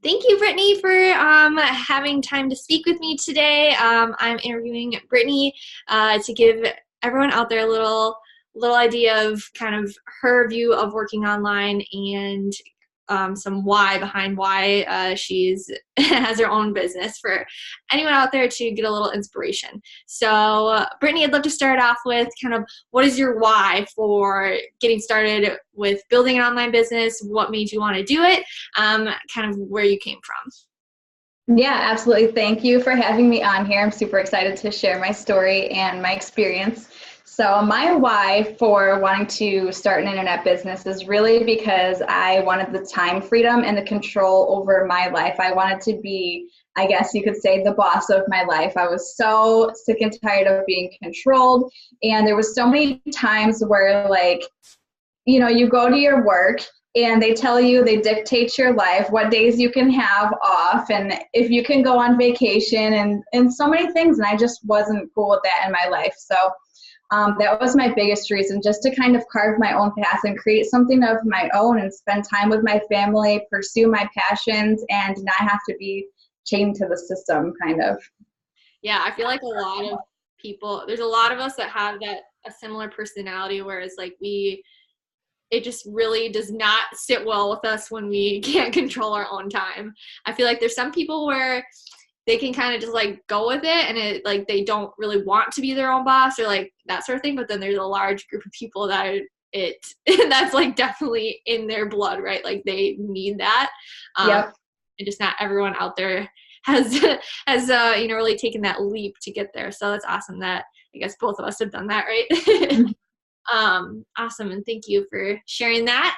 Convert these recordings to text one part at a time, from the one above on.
Thank you, Brittany, for having time to speak with me today. I'm interviewing Brittany to give everyone out there a little idea of kind of her view of working online and some why behind why she's has her own business for anyone out there to get a little inspiration. So, Brittany, I'd love to start off with kind of what is your why for getting started with building an online business? What made you want to do it? Kind of where you came from. Yeah, absolutely. Thank you for having me on here. I'm super excited to share my story and my experience. So my why for wanting to start an internet business is really because I wanted the time freedom and the control over my life. I wanted to be, I guess you could say, the boss of my life. I was so sick and tired of being controlled. And there was so many times where, like, you go to your work and they tell you, they dictate your life, what days you can have off, and if you can go on vacation, and so many things. And I just wasn't cool with that in my life. So that was my biggest reason, just to kind of carve my own path and create something of my own and spend time with my family, pursue my passions, and not have to be chained to the system, kind of. Yeah, I feel like a lot of people, there's a lot of us that have a similar personality, whereas like it just really does not sit well with us when we can't control our own time. I feel like there's some people where they can kind of just like go with it, and it like they don't really want to be their own boss or like that sort of thing. But then there's a large group of people that that's like definitely in their blood, right? Like they need that. Yep. And just not everyone out there has really taken that leap to get there. So that's awesome that I guess both of us have done that, right? Awesome, and thank you for sharing that.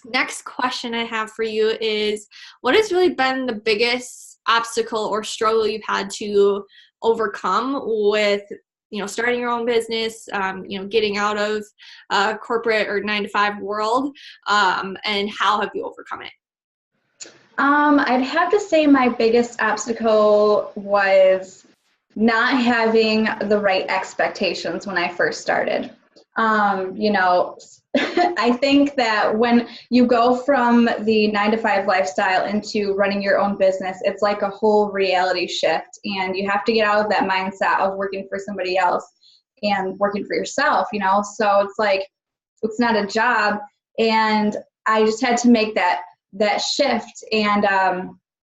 Next question I have for you is, what has really been the biggest obstacle or struggle you've had to overcome with starting your own business, getting out of corporate or 9-to-5 world, and how have you overcome it? I'd have to say my biggest obstacle was not having the right expectations when I first started. I think that when you go from the 9-to-5 lifestyle into running your own business, it's like a whole reality shift, and you have to get out of that mindset of working for somebody else and working for yourself, so it's like, it's not a job. And I just had to make that shift. And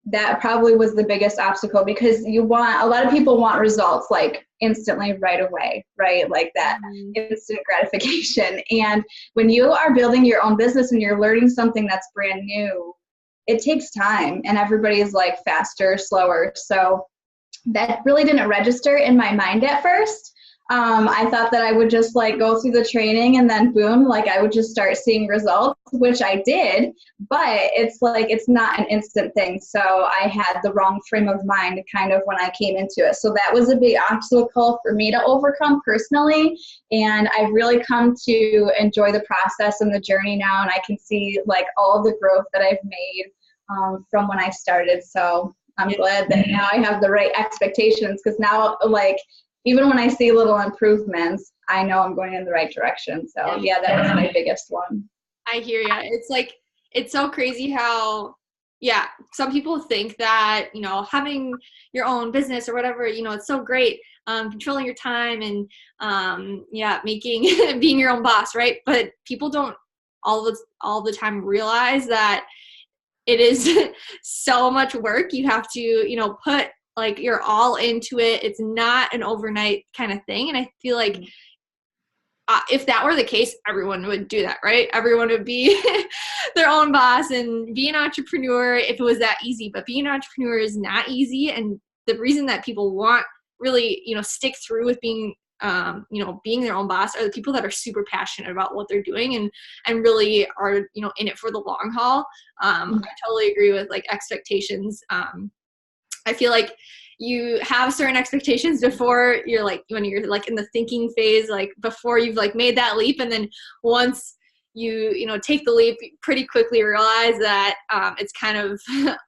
that probably was the biggest obstacle, because a lot of people want results like instantly right away, right? Like that instant gratification. And when you are building your own business and you're learning something that's brand new, it takes time, and everybody is like faster, slower. So that really didn't register in my mind at first. I thought that I would just like go through the training and then boom, like I would just start seeing results, which I did, but it's like, it's not an instant thing. So I had the wrong frame of mind kind of when I came into it. So that was a big obstacle for me to overcome personally. And I've really come to enjoy the process and the journey now. And I can see like all the growth that I've made from when I started. So I'm glad that now I have the right expectations, because now like, even when I see little improvements, I know I'm going in the right direction. So yeah, that was my biggest one. I hear you. It's like, it's so crazy how, some people think that, having your own business or whatever, it's so great, controlling your time and, being your own boss, right? But people don't all the time realize that it is so much work. You have to, put like you're all into it. It's not an overnight kind of thing. And I feel like if that were the case, everyone would do that, right? Everyone would be their own boss and be an entrepreneur if it was that easy. But being an entrepreneur is not easy. And the reason that people want really, stick through with being, being their own boss are the people that are super passionate about what they're doing and really are, in it for the long haul. I totally agree with like expectations. I feel like you have certain expectations before you're like, when you're like in the thinking phase, like before you've like made that leap. And then once you take the leap, you pretty quickly realize that it's kind of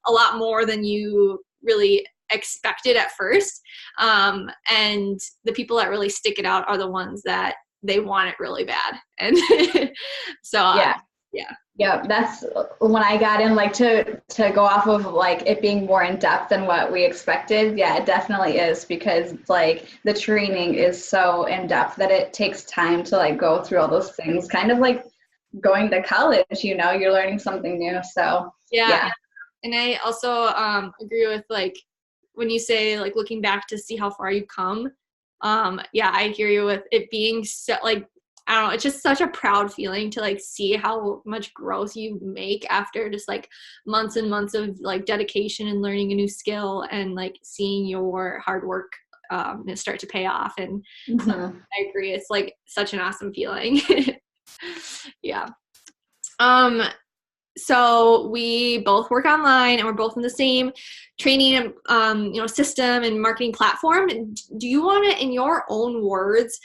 a lot more than you really expected at first. And the people that really stick it out are the ones that they want it really bad. And so, Yeah, that's when I got in, like to go off of like it being more in depth than what we expected. Yeah, it definitely is because like the training is so in depth that it takes time to like go through all those things. Kind of like going to college, you're learning something new. So Yeah. yeah. And I also agree with like when you say like looking back to see how far you've come. Yeah, I hear you with it being so like I don't know, it's just such a proud feeling to like see how much growth you make after just like months and months of like dedication and learning a new skill and like seeing your hard work start to pay off. And so Mhm. I agree, it's like such an awesome feeling. Yeah. Um, so we both work online and we're both in the same training system and marketing platform. Do you want to, in your own words,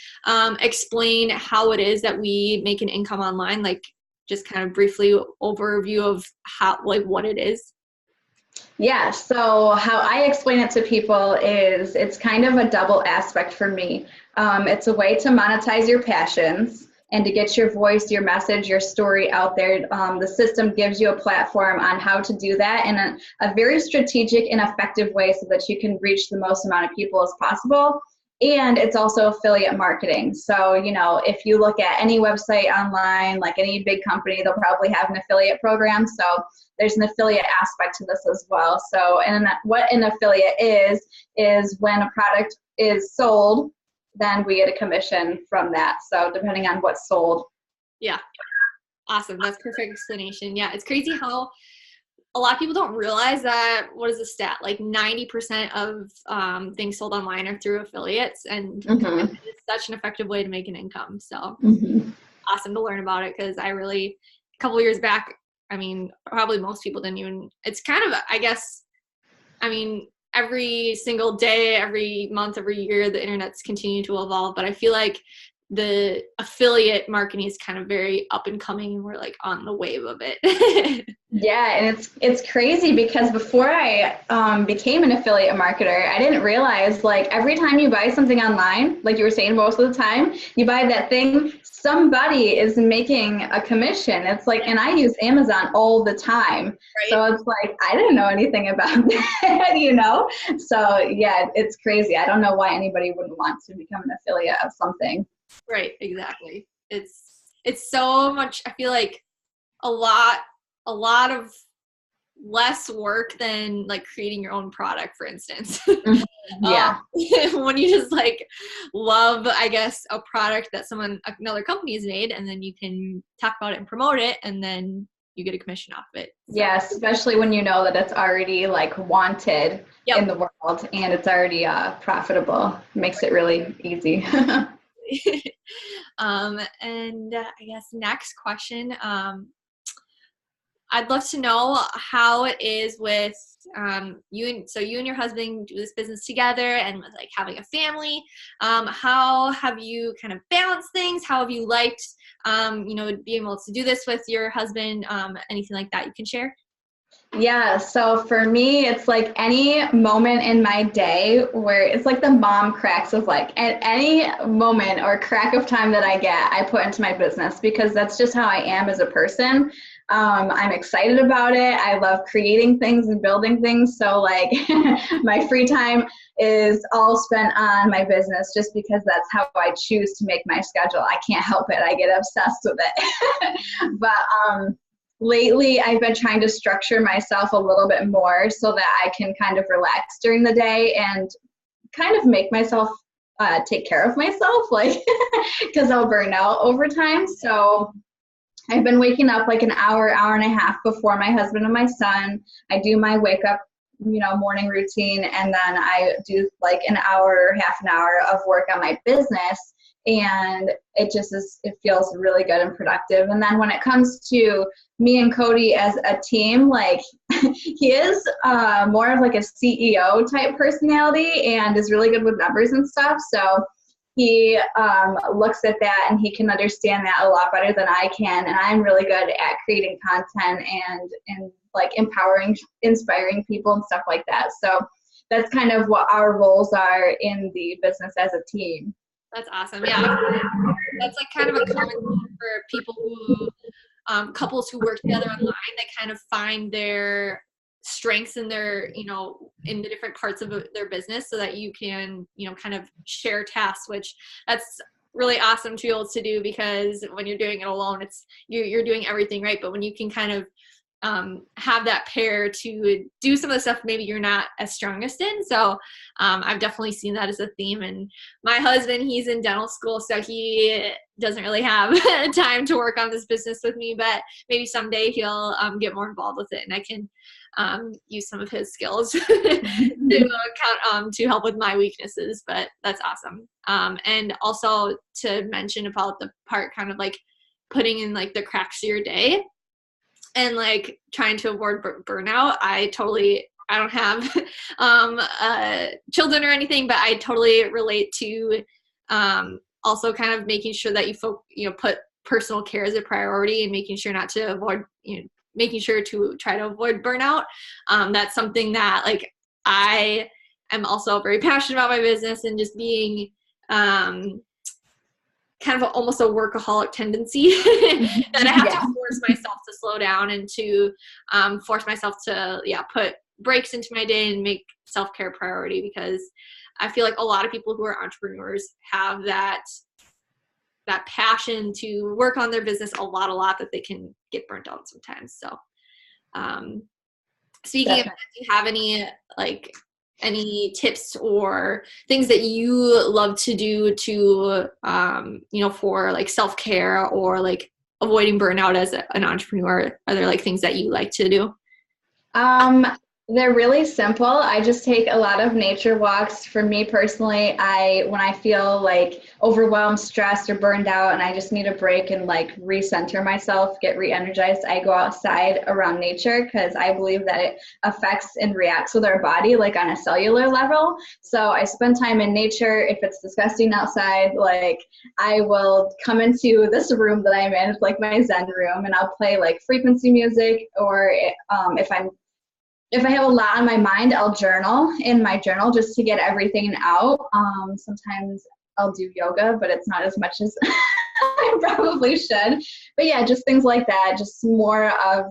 explain how it is that we make an income online, like just kind of briefly overview of how, like, what it is? Yeah, so how I explain it to people is it's kind of a double aspect for me. It's a way to monetize your passions and to get your voice, your message, your story out there. The system gives you a platform on how to do that in a very strategic and effective way so that you can reach the most amount of people as possible. And it's also affiliate marketing. So, if you look at any website online, like any big company, they'll probably have an affiliate program. So there's an affiliate aspect to this as well. So, and what an affiliate is when a product is sold, then we get a commission from that. So depending on what's sold. Yeah. Awesome. That's perfect explanation. Yeah. It's crazy how a lot of people don't realize that, what is the stat? Like 90% of things sold online are through affiliates, and Mm-hmm. it's such an effective way to make an income. So Mm-hmm. awesome to learn about it, because I really, a couple years back, I mean, probably most people didn't even, it's kind of, I guess, I mean, every single day, every month, every year, the internet's continuing to evolve, but I feel like the affiliate marketing is kind of very up and coming, and we're like on the wave of it. Yeah, and it's crazy because before I became an affiliate marketer, I didn't realize like every time you buy something online, like you were saying, most of the time you buy that thing, somebody is making a commission. It's like, and I use Amazon all the time, Right? so it's like I didn't know anything about that. So yeah, it's crazy. I don't know why anybody wouldn't want to become an affiliate of something. Right, exactly. It's so much, I feel like a lot a lot of less work than like creating your own product, for instance. Mhm. um, Yeah. when you just like love, I guess, a product that another company has made, and then you can talk about it and promote it, and then you get a commission off of it. So Yeah, especially when you know that it's already like wanted yep. in the world and it's already profitable. Makes it really easy. And I guess next question, I'd love to know how it is with you and your husband do this business together, and with like having a family. How have you kind of balanced things? How have you liked, being able to do this with your husband? Anything like that you can share? Yeah, so for me, it's like any moment in my day where it's like the mom cracks of like at any moment or crack of time that I get, I put into my business because that's just how I am as a person. I'm excited about it. I love creating things and building things. So like my free time is all spent on my business just because that's how I choose to make my schedule. I can't help it. I get obsessed with it. But lately I've been trying to structure myself a little bit more so that I can kind of relax during the day and kind of make myself take care of myself, like because I'll burn out over time. So I've been waking up like an hour and a half before my husband and my son. I do my wake up, morning routine, and then I do like an hour, half an hour of work on my business. And it feels really good and productive. And then when it comes to me and Cody as a team, like he is more of like a CEO type personality and is really good with numbers and stuff. So he looks at that and he can understand that a lot better than I can. And I'm really good at creating content and like inspiring people and stuff like that. So that's kind of what our roles are in the business as a team. That's awesome. Yeah, that's like kind of a common thing for people who couples who work together online that kind of find their strengths in their, you know, in the different parts of their business so that you can, you know, kind of share tasks, which that's really awesome to be able to do, because when you're doing it alone, it's you're doing everything right. But when you can kind of have that pair to do some of the stuff maybe you're not as strongest in. So I've definitely seen that as a theme. And my husband, he's in dental school, so he doesn't really have time to work on this business with me, but maybe someday he'll get more involved with it, and I can use some of his skills to help with my weaknesses. But that's awesome. And also to mention about the part kind of like putting in like the cracks of your day and like trying to avoid burnout. I don't have children or anything, but I totally relate to also kind of making sure that you know, put personal care as a priority and making sure not to avoid, you know, making sure to try to avoid burnout. That's something that like I am also very passionate about my business, and just being kind of almost a workaholic tendency that I have to force myself to slow down and to force myself to put breaks into my day and make self-care priority, because I feel like a lot of people who are entrepreneurs have that passion to work on their business a lot that they can get burnt out sometimes. So speaking of that, do you have any tips or things that you love to do to you know, for like self-care or like avoiding burnout as an entrepreneur? Are there like things that you like to do? They're really simple. I just take a lot of nature walks. For me personally, when I feel like overwhelmed, stressed, or burned out, and I just need a break and like recenter myself, get re-energized, I go outside around nature, because I believe that it affects and reacts with our body like on a cellular level. So I spend time in nature. If it's disgusting outside, like I will come into this room that I'm in, it's like my Zen room, and I'll play like frequency music, or if I have a lot on my mind, I'll journal in my journal just to get everything out. Sometimes I'll do yoga, but it's not as much as I probably should. But yeah, just things like that, just more of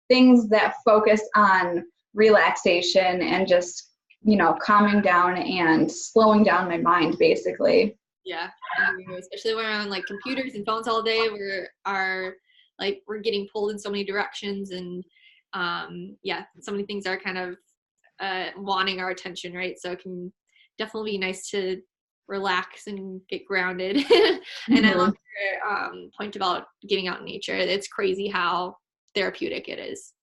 things that focus on relaxation and just, you know, calming down and slowing down my mind, basically. Yeah, especially when we're on like computers and phones all day, we're getting pulled in so many directions, and so many things are kind of wanting our attention, right? So it can definitely be nice to relax and get grounded. And I love your point about getting out in nature. It's crazy how therapeutic it is.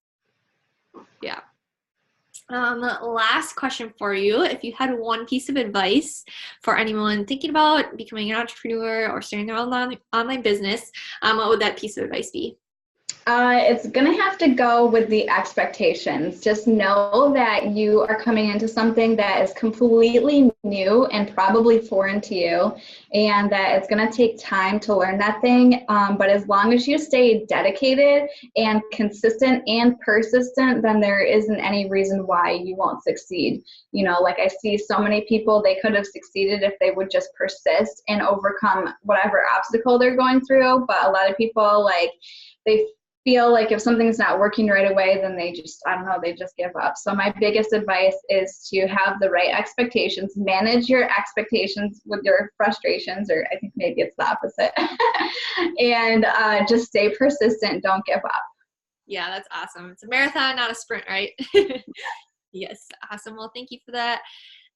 Yeah. Last question for you. If you had one piece of advice for anyone thinking about becoming an entrepreneur or starting their own online business, what would that piece of advice be? It's going to have to go with the expectations. Just know that you are coming into something that is completely new and probably foreign to you, and that it's going to take time to learn that thing. But as long as you stay dedicated and consistent and persistent, then there isn't any reason why you won't succeed. You know, like I see so many people, they could have succeeded if they would just persist and overcome whatever obstacle they're going through. But a lot of people, like, they feel like if something's not working right away, then they just give up. So my biggest advice is to have the right expectations, manage your expectations with your frustrations, or I think maybe it's the opposite, and just stay persistent. Don't give up. Yeah, that's awesome. It's a marathon, not a sprint, right? Yes, awesome. Well, thank you for that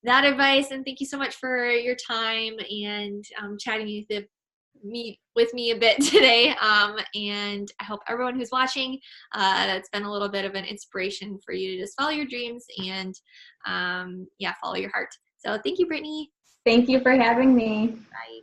advice, and thank you so much for your time and chatting with me a bit today, and I hope everyone who's watching, that's been a little bit of an inspiration for you to just follow your dreams and follow your heart. So thank you, Brittany. Thank you for having me. Bye.